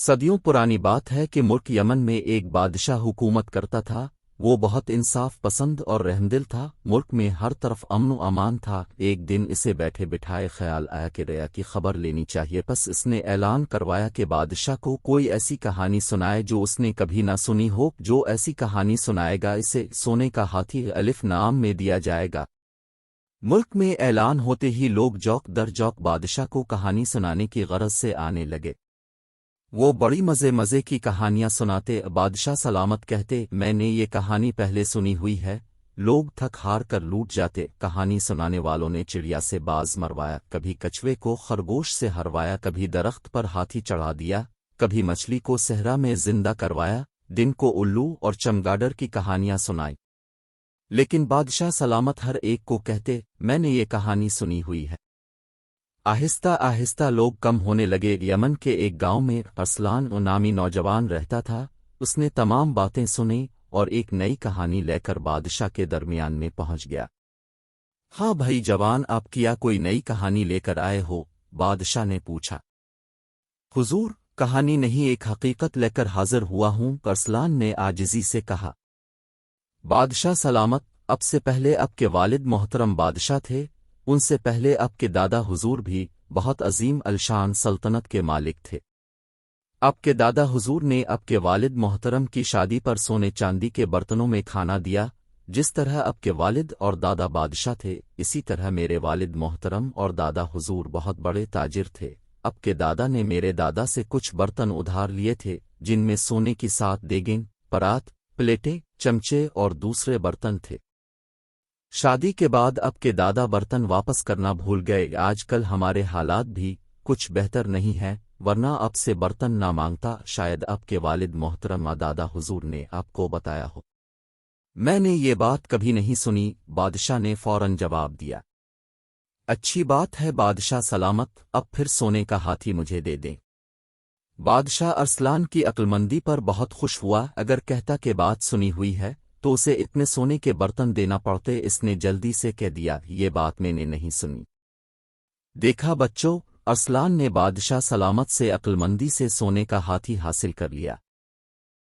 صدیوں پرانی بات ہے کہ ملک یمن میں ایک بادشاہ حکومت کرتا تھا۔ وہ بہت انصاف پسند اور رحمدل تھا۔ ملک میں ہر طرف امن و امان تھا۔ ایک دن اسے بیٹھے بٹھائے خیال آیا کہ ریا کی خبر لینی چاہیے، پس اس نے اعلان کروایا کہ بادشاہ کو کوئی ایسی کہانی سنائے جو اس نے کبھی نہ سنی ہو۔ جو ایسی کہانی سنائے گا اسے سونے کا ہاتھی الف نام میں دیا جائے گا۔ ملک میں اعلان ہوتے ہی لوگ جوک در جوک بادشاہ کو کہانی سنانے کی غرض سے آنے لگے۔ وہ بڑی مزے کی کہانیاں سناتے۔ بادشاہ سلامت کہتے، میں نے یہ کہانی پہلے سنی ہوئی ہے۔ لوگ تھک ہار کر لوٹ جاتے۔ کہانی سنانے والوں نے چڑیا سے باز مروایا، کبھی کچھوے کو خرگوش سے ہروایا، کبھی درخت پر ہاتھی چڑھا دیا، کبھی مچھلی کو صحرا میں زندہ کروایا، دن کو الو اور چمگادڑ کی کہانیاں سنائی۔ لیکن بادشاہ سلامت ہر ایک کو کہتے، میں نے یہ کہانی سنی ہوئی ہے۔ آہستہ آہستہ لوگ کم ہونے لگے۔ یمن کے ایک گاؤں میں ارسلان نامی نوجوان رہتا تھا۔ اس نے تمام باتیں سنیں اور ایک نئی کہانی لے کر بادشاہ کے درمیان میں پہنچ گیا۔ ہاں بھائی جوان، آپ کیا کوئی نئی کہانی لے کر آئے ہو؟ بادشاہ نے پوچھا۔ حضور، کہانی نہیں، ایک حقیقت لے کر حاضر ہوا ہوں، ارسلان نے عاجزی سے کہا۔ بادشاہ سلامت، اب سے پہلے آپ کے والد محترم بادشاہ تھے، ان سے پہلے آپ کے دادا حضور بھی بہت عظیم الشان سلطنت کے مالک تھے۔ آپ کے دادا حضور نے آپ کے والد محترم کی شادی پر سونے چاندی کے برتنوں میں کھانا دیا۔ جس طرح آپ کے والد اور دادا بادشاہ تھے، اسی طرح میرے والد محترم اور دادا حضور بہت بڑے تاجر تھے۔ آپ کے دادا نے میرے دادا سے کچھ برتن ادھار لیے تھے، جن میں سونے کی 7 دیگیں، پرات، پلیٹیں، چمچے اور دوسرے برتن تھے۔ شادی کے بعد اب کے دادا برتن واپس کرنا بھول گئے۔ آج کل ہمارے حالات بھی کچھ بہتر نہیں ہیں، ورنہ اب سے برتن نہ مانگتا۔ شاید آپ کے والد محترم دادا حضور نے آپ کو بتایا ہو۔ میں نے یہ بات کبھی نہیں سنی، بادشاہ نے فوراً جواب دیا۔ اچھی بات ہے بادشاہ سلامت، اب پھر سونے کا ہاتھی مجھے دے دیں۔ بادشاہ ارسلان کی عقلمندی پر بہت خوش ہوا۔ اگر کہتا کہ بات سنی ہوئی ہے تو اسے اتنے سونے کے برتن دینا پڑتے۔ اس نے جلدی سے کہہ دیا، یہ بات میں نے نہیں سنی۔ دیکھا بچوں، ارسلان نے بادشاہ سلامت سے عقلمندی سے سونے کا ہاتھی حاصل کر لیا۔